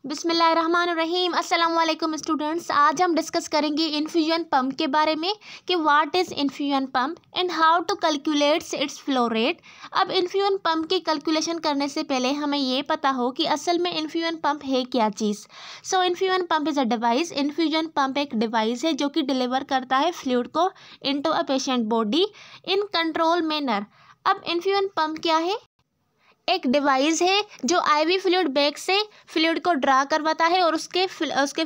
बिस्मिल्लाहिर्रहमानिर्रहीम। अस्सलाम वालेकुम स्टूडेंट्स। आज हम डिस्कस करेंगे इन्फ्यूजन पंप के बारे में कि what is infusion pump and how to calculates its flow rate. अब इन्फ्यूजन पंप की कैलकुलेशन करने से पहले हमें ये पता हो कि असल में इन्फ्यूजन पंप है क्या चीज़। So infusion pump is a device. Infusion pump एक डिवाइस है जो कि डिलीवर करता है फ्लूइड को into a patient body in control manner. अब इन्फ्यूजन पंप क्या है? एक डिवाइस है जो आईवी फ्लूइड बैग से फ्लूइड को ड्रा करवाता है और उसके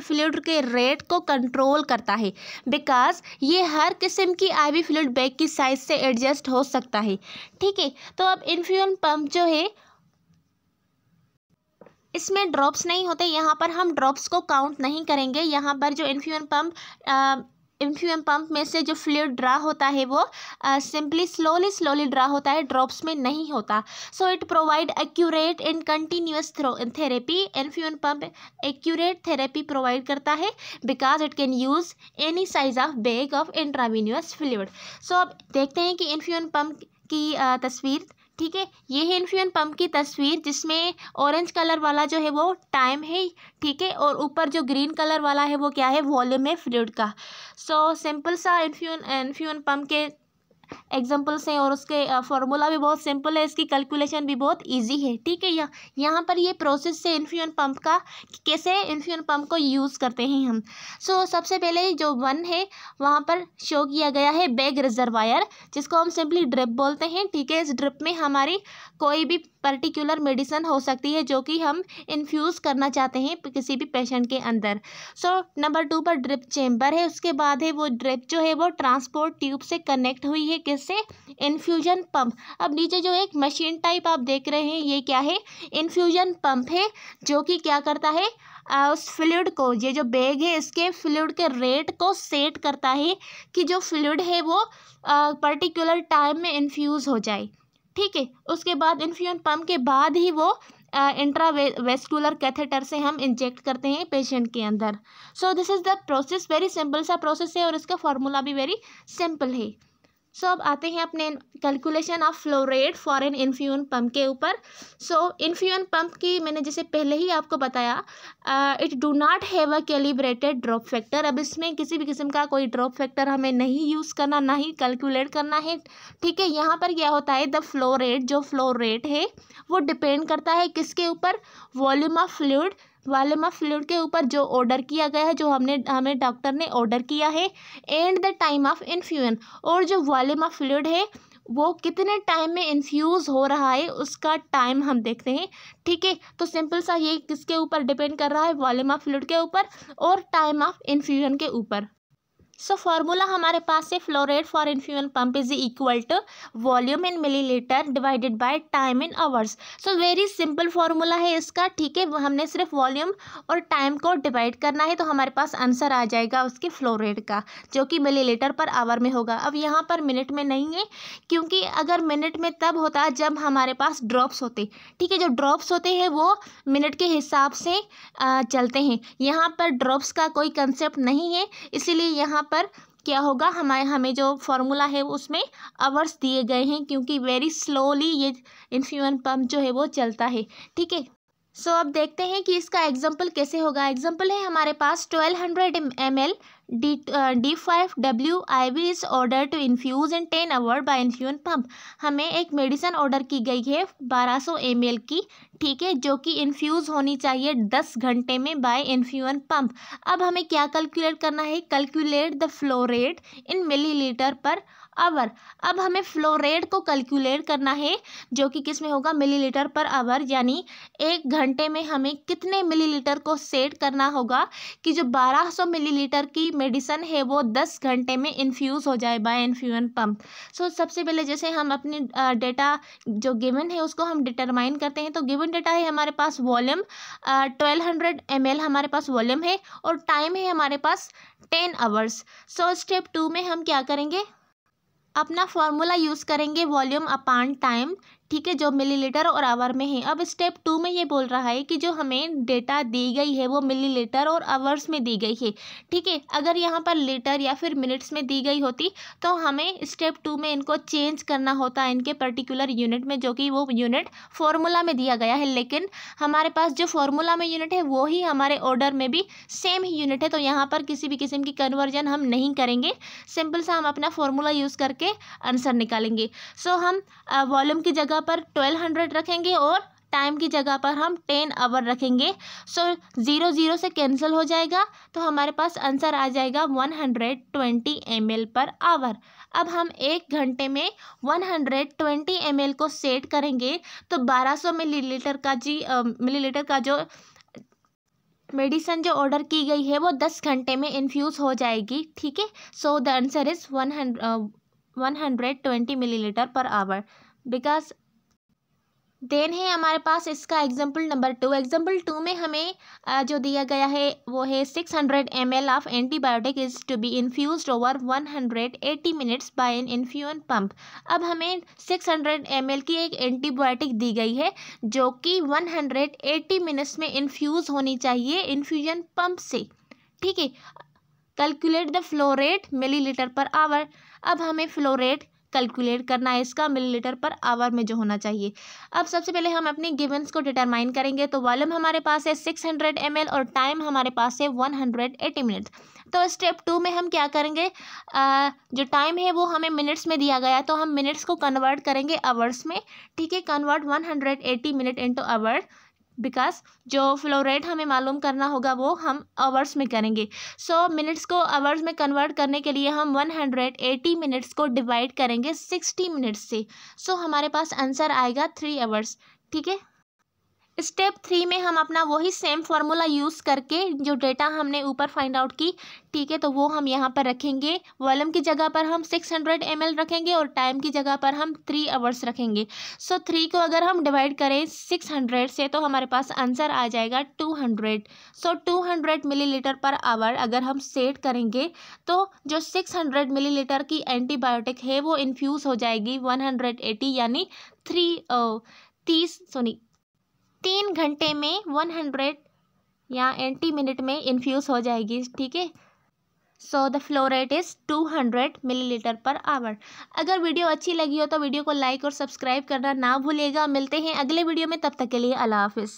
फ्लूइड के रेट को कंट्रोल करता है। बिकॉज ये हर किस्म की आईवी फ्लूइड बैग की साइज से एडजस्ट हो सकता है। ठीक है, तो अब इन्फ्यूजन पंप जो है इसमें ड्रॉप्स नहीं होते। यहाँ पर हम ड्रॉप्स को काउंट नहीं करेंगे। यहाँ पर जो इन्फ्यूजन पंप में से जो फ्लूइड ड्रा होता है वो सिंपली स्लोली ड्रा होता है, ड्रॉप्स में नहीं होता। So it provide accurate and continuous therapy. Infusion pump accurate therapy provide करता है because it can use any size of bag of intravenous fluid. So अब देखते हैं कि इन्फ्यूजन पंप की तस्वीर। ठीक है, ये है इन्फ्यूजन पंप की तस्वीर जिसमें ऑरेंज कलर वाला जो है वो टाइम है। ठीक है, और ऊपर जो ग्रीन कलर वाला है वो क्या है? वॉल्यूम है फ्लूइड का। सो सिंपल सा इन्फ्यूजन पंप के एग्जाम्पल्स हैं और उसके फार्मूला भी बहुत सिंपल है, इसकी कैलकुलेशन भी बहुत इजी है। ठीक है, यहाँ पर ये प्रोसेस से इन्फ्यूजन पंप का कैसे इन्फ्यूजन पंप को यूज़ करते हैं हम। सो सबसे पहले जो 1 है वहाँ पर शो किया गया है बैग रिजर्वायर, जिसको हम सिंपली ड्रिप बोलते हैं। ठीक है, इस ड्रिप में हमारी कोई भी पर्टिकुलर मेडिसिन हो सकती है जो कि हम इन्फ्यूज़ करना चाहते हैं किसी भी पेशेंट के अंदर। सो नंबर 2 पर ड्रिप चेम्बर है। उसके बाद है वो ड्रिप जो है वो ट्रांसपोर्ट ट्यूब से कनेक्ट हुई है किससे? Infusion pump. अब नीचे जो एक मशीन टाइप आप देख रहे हैं ये क्या है? इन्फ्यूजन पंप है जो कि क्या करता है? उस फ्लूइड को, ये जो बैग है इसके फ्लूइड के रेट को सेट करता है कि जो फ्लूइड है वो पर्टिकुलर टाइम में इन्फ्यूज़ हो जाए। ठीक है, उसके बाद इन्फ्यूजन पंप के बाद ही वो इंट्रावेस्कुलर कैथेटर से हम इंजेक्ट करते हैं पेशेंट के अंदर। So this is the process. Very simple सा प्रोसेस है और इसका फार्मूला भी वेरी सिंपल है। सो अब आते हैं अपने calculation of flow rate for an infusion pump के ऊपर। सो इन्फ्यूजन पंप की मैंने जैसे पहले ही आपको बताया, it do not have a calibrated drop factor. अब इसमें किसी भी किस्म का कोई ड्रॉप फैक्टर हमें नहीं यूज़ करना, ना ही कैलकुलेट करना है। ठीक है, यहाँ पर क्या होता है? द फ्लो रेट, जो फ्लो रेट है वो डिपेंड करता है किसके ऊपर? वॉल्यूम ऑफ फ्लूइड के ऊपर जो ऑर्डर किया गया है, जो हमें डॉक्टर ने ऑर्डर किया है, and the time of infusion. और जो वॉल्यूम ऑफ फ्लूइड है वो कितने टाइम में इन्फ्यूज़ हो रहा है उसका टाइम हम देखते हैं। ठीक है, तो सिंपल सा ये किसके ऊपर डिपेंड कर रहा है? वॉल्यूम ऑफ फ्लूइड के ऊपर और टाइम ऑफ इन्फ्यूजन के ऊपर। सो फार्मूला हमारे पास है flow rate for infusion pump is equal to volume in millilitre divided by time in hours. So very simple formula है इसका। ठीक है, हमने सिर्फ वॉल्यूम और टाइम को डिवाइड करना है तो हमारे पास आंसर आ जाएगा उसके फ्लो रेट का, जो कि मिलीलीटर पर आवर में होगा। अब यहाँ पर मिनट में नहीं है, क्योंकि अगर मिनट में तब होता है जब हमारे पास ड्रॉप्स होते। ठीक है, जो ड्रॉप्स होते हैं वो मिनट के हिसाब से चलते हैं। यहाँ पर ड्रॉप्स का कोई कंसेप्ट नहीं है, इसीलिए यहाँ पर क्या होगा? हमें जो फॉर्मूला है उसमें आवर्स दिए गए हैं, क्योंकि वेरी स्लोली ये इन्फ्यूजन पंप जो है वो चलता है। ठीक है, सो अब देखते हैं कि इसका एग्जाम्पल कैसे होगा। एग्जाम्पल है हमारे पास 1200 ml D5W IV is order to infuse in 10 hour by infusion pump. हमें एक मेडिसिन ऑर्डर की गई है 1200 ml की। ठीक है, जो कि इन्फ्यूज़ होनी चाहिए 10 घंटे में बाय इन्फ्यूजन पंप। अब हमें क्या कैलकुलेट करना है? Calculate the flow rate in millilitre per our. अब हमें फ्लो रेट को कैलकुलेट करना है जो कि किस में होगा? Millilitre per our. यानी 1 घंटे में हमें कितने मिलीलीटर को सेट करना होगा कि जो 1200 मिलीलीटर की मेडिसिन है वो 10 घंटे में इन्फ्यूज़ हो जाए बाय इन्फ्यूजन पंप। सो सबसे पहले जैसे हम अपने डेटा जो गिवन है उसको हम डिटरमाइन करते हैं। तो गिवन डेटा है हमारे पास वॉल्यूम 1200 ml हमारे पास वॉल्यूम है और टाइम है हमारे पास 10 आवर्स। सो स्टेप 2 में हम क्या करेंगे? अपना फॉर्मूला यूज़ करेंगे वॉल्यूम अपान टाइम। ठीक है, जो मिलीलीटर और आवर में है। अब स्टेप 2 में ये बोल रहा है कि जो हमें डेटा दी गई है वो मिलीलीटर और आवर्स में दी गई है, ठीक है। अगर यहाँ पर लीटर या फिर मिनट्स में दी गई होती तो हमें स्टेप 2 में इनको चेंज करना होता है इनके पर्टिकुलर यूनिट में, जो कि वो यूनिट फॉर्मूला में दिया गया है। लेकिन हमारे पास जो फॉर्मूला में यूनिट है वो ही हमारे ऑर्डर में भी सेम ही यूनिट है, तो यहाँ पर किसी भी किस्म की कन्वर्जन हम नहीं करेंगे। सिंपल सा हम अपना फॉर्मूला यूज़ करके आंसर निकालेंगे। सो हम वॉल्यूम की जगह पर 1200 रखेंगे और टाइम की जगह पर हम 10 आवर रखेंगे। सो 0 0 से कैंसिल हो जाएगा, तो हमारे पास आंसर आ जाएगा 120 ml पर आवर। अब हम 1 घंटे में 120 ml को सेट करेंगे, तो 1200 मिलीलीटर का जो मेडिसिन जो ऑर्डर की गई है वो 10 घंटे में इन्फ्यूज़ हो जाएगी, ठीक है। So the answer is 120 millilitre per hour. Because then है हमारे पास इसका एग्जाम्पल नंबर 2। एग्जाम्पल 2 में हमें जो दिया गया है वो है 600 ml of antibiotic is to be infused over 180 minutes by an infusion pump. अब हमें 600 ml की एक एंटीबायोटिक दी गई है जो कि 180 मिनट्स में इन्फ्यूज़ होनी चाहिए इन्फ्यूजन पंप से, ठीक है। Calculate the flow rate millilitre per our. अब हमें फ्लो रेट कैलकुलेट करना है इसका मिलीलीटर पर आवर में जो होना चाहिए। अब सबसे पहले हम अपनी गिवन्स को डिटरमाइन करेंगे। तो वॉल्यूम हमारे पास है 600 ml और टाइम हमारे पास है 180 मिनट। तो स्टेप 2 में हम क्या करेंगे, जो टाइम है वो हमें मिनट्स में दिया गया, तो हम मिनट्स को कन्वर्ट करेंगे आवर्स में, ठीक है। Convert 180 minute into hour, because जो फ्लो रेट हमें मालूम करना होगा वो हम आवर्स में करेंगे। सो मिनट्स को आवर्स में कन्वर्ट करने के लिए हम 180 मिनट्स को डिवाइड करेंगे 60 मिनट्स से। सो हमारे पास आंसर आएगा 3 आवर्स, ठीक है। स्टेप 3 में हम अपना वही सेम फार्मूला यूज़ करके जो डेटा हमने ऊपर फाइंड आउट की, ठीक है, तो वो हम यहाँ पर रखेंगे। वॉल्यूम की जगह पर हम 600 ml रखेंगे और टाइम की जगह पर हम 3 आवर्स रखेंगे। सो 3 को अगर हम डिवाइड करें 600 से तो हमारे पास आंसर आ जाएगा 200। सो 200 मिलीलीटर पर आवर अगर हम सेट करेंगे तो जो 600 मिलीलीटर की एंटीबायोटिक है वो इन्फ्यूज़ हो जाएगी 180 यानी 3 घंटे में 100 या 80 मिनट में इन्फ्यूज़ हो जाएगी, ठीक है। So the flow rate is 200 millilitre per our. अगर वीडियो अच्छी लगी हो तो वीडियो को लाइक और सब्सक्राइब करना ना भूलिएगा। मिलते हैं अगले वीडियो में, तब तक के लिए अल्लाह हाफिज़।